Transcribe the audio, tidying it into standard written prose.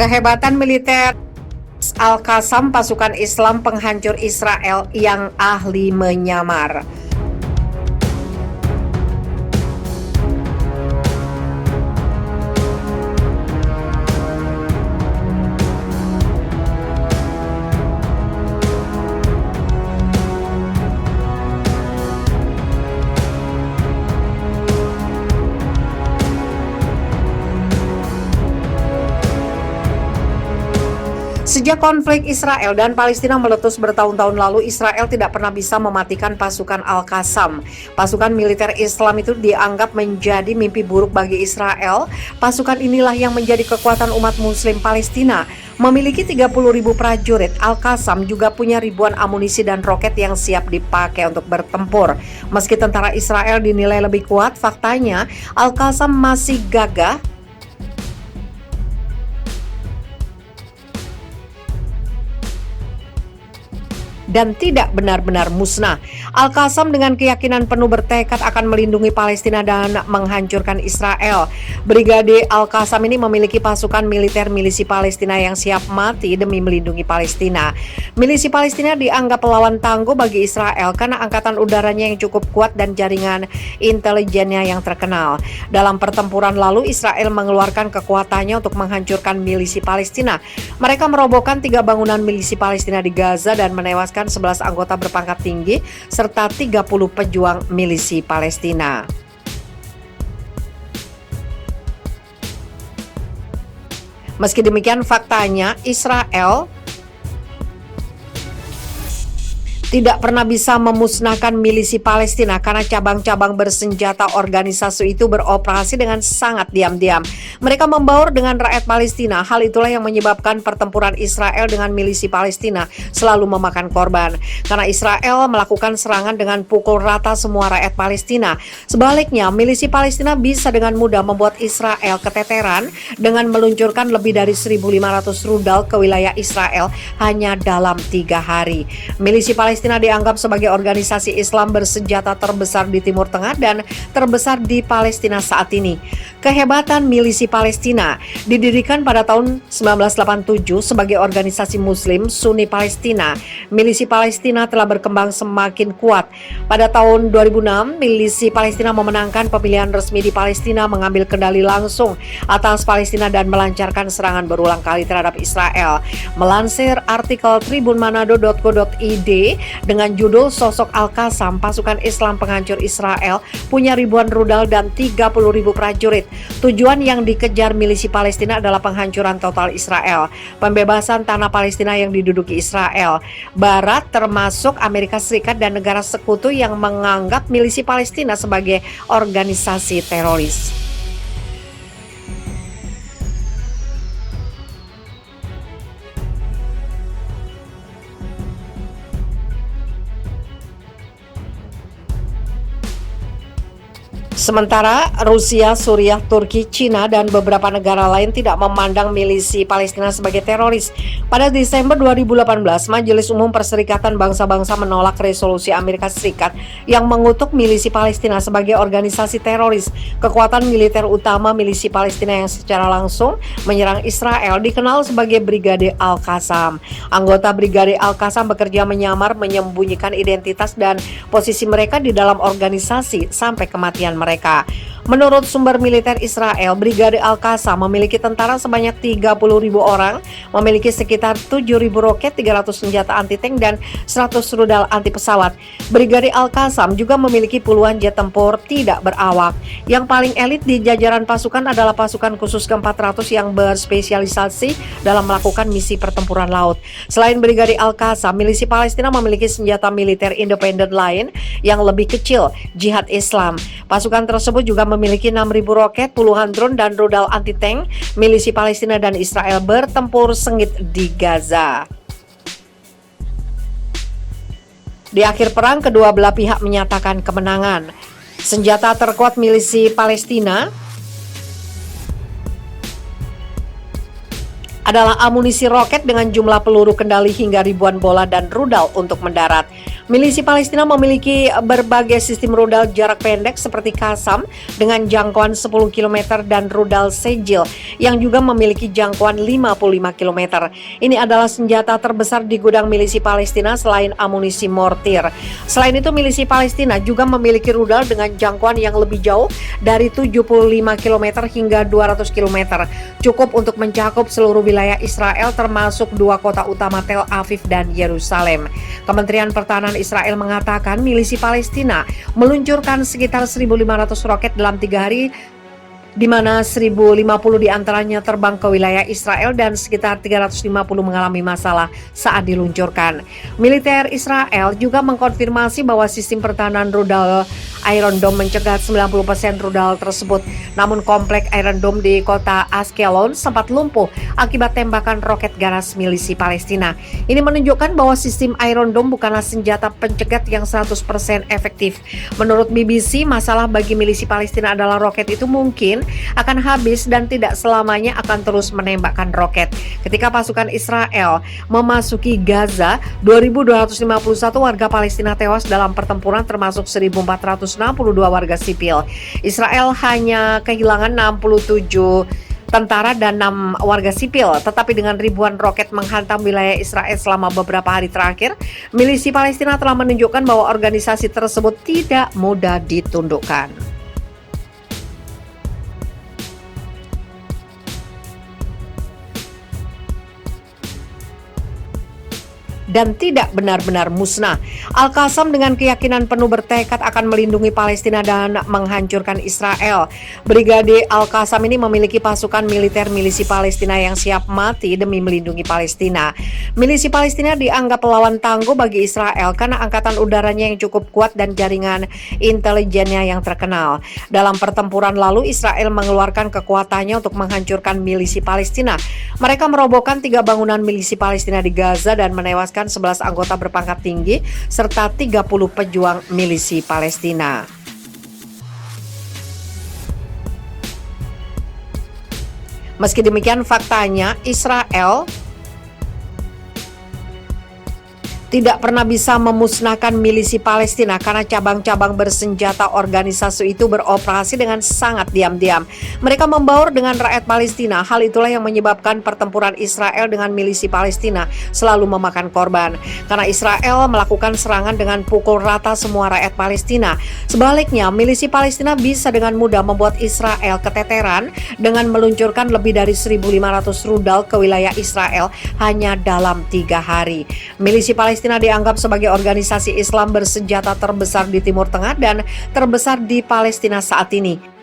Kehebatan militer Al-Qassam, pasukan Islam penghancur Israel yang ahli menyamar. Sejak konflik Israel dan Palestina meletus bertahun-tahun lalu, Israel tidak pernah bisa mematikan pasukan Al-Qassam. Pasukan militer Islam itu dianggap menjadi mimpi buruk bagi Israel. Pasukan inilah yang menjadi kekuatan umat Muslim Palestina. Memiliki 30.000 prajurit, Al-Qassam juga punya ribuan amunisi dan roket yang siap dipakai untuk bertempur. Meski tentara Israel dinilai lebih kuat, faktanya Al-Qassam masih gagah dan tidak benar-benar musnah. Al-Qassam dengan keyakinan penuh bertekad akan melindungi Palestina dan menghancurkan Israel. Brigade Al-Qassam ini memiliki pasukan militer milisi Palestina yang siap mati demi melindungi Palestina. Milisi Palestina dianggap pelawan tangguh bagi Israel karena angkatan udaranya yang cukup kuat dan jaringan intelijennya yang terkenal. Dalam pertempuran lalu, Israel mengeluarkan kekuatannya untuk menghancurkan milisi Palestina. Mereka merobohkan 3 bangunan milisi Palestina di Gaza dan menewaskan 11 anggota berpangkat tinggi serta 30 pejuang milisi Palestina. Meski demikian, faktanya Israel tidak pernah bisa memusnahkan milisi Palestina karena cabang-cabang bersenjata organisasi itu beroperasi dengan sangat diam-diam. Mereka membaur dengan rakyat Palestina. Hal itulah yang menyebabkan pertempuran Israel dengan milisi Palestina selalu memakan korban. Karena Israel melakukan serangan dengan pukul rata semua rakyat Palestina. Sebaliknya, milisi Palestina bisa dengan mudah membuat Israel keteteran dengan meluncurkan lebih dari 1.500 rudal ke wilayah Israel hanya dalam 3 hari. Milisi Palestina dianggap sebagai organisasi Islam bersenjata terbesar di Timur Tengah dan terbesar di Palestina saat ini. Kehebatan milisi Palestina didirikan pada tahun 1987 sebagai organisasi Muslim Sunni Palestina. Milisi Palestina telah berkembang semakin kuat. Pada tahun 2006, milisi Palestina memenangkan pemilihan resmi di Palestina, mengambil kendali langsung atas Palestina dan melancarkan serangan berulang kali terhadap Israel. Melansir artikel tribunmanado.co.id dengan judul Sosok Al-Qassam, pasukan Islam penghancur Israel punya ribuan rudal dan 30.000 prajurit. Tujuan yang dikejar milisi Palestina adalah penghancuran total Israel, pembebasan tanah Palestina yang diduduki Israel. Barat termasuk Amerika Serikat dan negara sekutu yang menganggap milisi Palestina sebagai organisasi teroris. Sementara Rusia, Suriah, Turki, Cina, dan beberapa negara lain tidak memandang milisi Palestina sebagai teroris. Pada Desember 2018, Majelis Umum Perserikatan Bangsa-Bangsa menolak resolusi Amerika Serikat yang mengutuk milisi Palestina sebagai organisasi teroris. Kekuatan militer utama milisi Palestina yang secara langsung menyerang Israel dikenal sebagai Brigade Al-Qassam. Anggota Brigade Al-Qassam bekerja menyamar, menyembunyikan identitas dan posisi mereka di dalam organisasi sampai kematian mereka. Menurut sumber militer Israel, Brigade Al-Qassam memiliki tentara sebanyak 30.000 orang, memiliki sekitar 7.000 roket, 300 senjata anti-tank, dan 100 rudal anti-pesawat. Brigade Al-Qassam juga memiliki puluhan jet tempur tidak berawak. Yang paling elit di jajaran pasukan adalah pasukan khusus ke-400 yang berspesialisasi dalam melakukan misi pertempuran laut. Selain Brigade Al-Qassam, milisi Palestina memiliki senjata militer independen lain yang lebih kecil, Jihad Islam. Pasukan tersebut juga memiliki 6.000 roket, puluhan drone, dan rudal anti-tank. Milisi Palestina dan Israel bertempur sengit di Gaza. Di akhir perang, kedua belah pihak menyatakan kemenangan. Senjata terkuat milisi Palestina adalah amunisi roket dengan jumlah peluru kendali hingga ribuan bola dan rudal untuk mendarat. Milisi Palestina memiliki berbagai sistem rudal jarak pendek seperti Qassam dengan jangkauan 10 km dan rudal Sejil yang juga memiliki jangkauan 55 km. Ini adalah senjata terbesar di gudang milisi Palestina selain amunisi mortir. Selain itu, milisi Palestina juga memiliki rudal dengan jangkauan yang lebih jauh dari 75 km hingga 200 km, cukup untuk mencakup seluruh wilayah Israel termasuk dua kota utama Tel Aviv dan Yerusalem. Kementerian Pertahanan Israel mengatakan milisi Palestina meluncurkan sekitar 1.500 roket dalam 3 hari, di mana 1.050 diantaranya terbang ke wilayah Israel dan sekitar 350 mengalami masalah saat diluncurkan. Militer Israel juga mengkonfirmasi bahwa sistem pertahanan rudal Iron Dome mencegah 90% rudal tersebut. Namun komplek Iron Dome di kota Ashkelon sempat lumpuh akibat tembakan roket ganas milisi Palestina. Ini menunjukkan bahwa sistem Iron Dome bukanlah senjata pencegat yang 100% efektif. Menurut BBC, masalah bagi milisi Palestina adalah roket itu mungkin akan habis dan tidak selamanya akan terus menembakkan roket. Ketika pasukan Israel memasuki Gaza, 2.251 warga Palestina tewas dalam pertempuran termasuk 1.462 warga sipil. Israel hanya kehilangan 67 tentara dan 6 warga sipil, tetapi dengan ribuan roket menghantam wilayah Israel selama beberapa hari terakhir, milisi Palestina telah menunjukkan bahwa organisasi tersebut tidak mudah ditundukkan. Dan tidak benar-benar musnah. Al-Qassam dengan keyakinan penuh bertekad akan melindungi Palestina dan menghancurkan Israel. Brigade Al-Qassam ini memiliki pasukan militer milisi Palestina yang siap mati demi melindungi Palestina. Milisi Palestina dianggap lawan tangguh bagi Israel karena angkatan udaranya yang cukup kuat dan jaringan intelijennya yang terkenal. Dalam pertempuran lalu, Israel mengeluarkan kekuatannya untuk menghancurkan milisi Palestina. Mereka merobohkan 3 bangunan milisi Palestina di Gaza dan menewaskan 11 anggota berpangkat tinggi serta 30 pejuang milisi Palestina. Meski demikian, faktanya Israel tidak pernah bisa memusnahkan milisi Palestina karena cabang-cabang bersenjata organisasi itu beroperasi dengan sangat diam-diam. Mereka membaur dengan rakyat Palestina. Hal itulah yang menyebabkan pertempuran Israel dengan milisi Palestina selalu memakan korban. Karena Israel melakukan serangan dengan pukul rata semua rakyat Palestina. Sebaliknya, milisi Palestina bisa dengan mudah membuat Israel keteteran dengan meluncurkan lebih dari 1.500 rudal ke wilayah Israel hanya dalam 3 hari. Milisi Palestina dianggap sebagai organisasi Islam bersenjata terbesar di Timur Tengah dan terbesar di Palestina saat ini.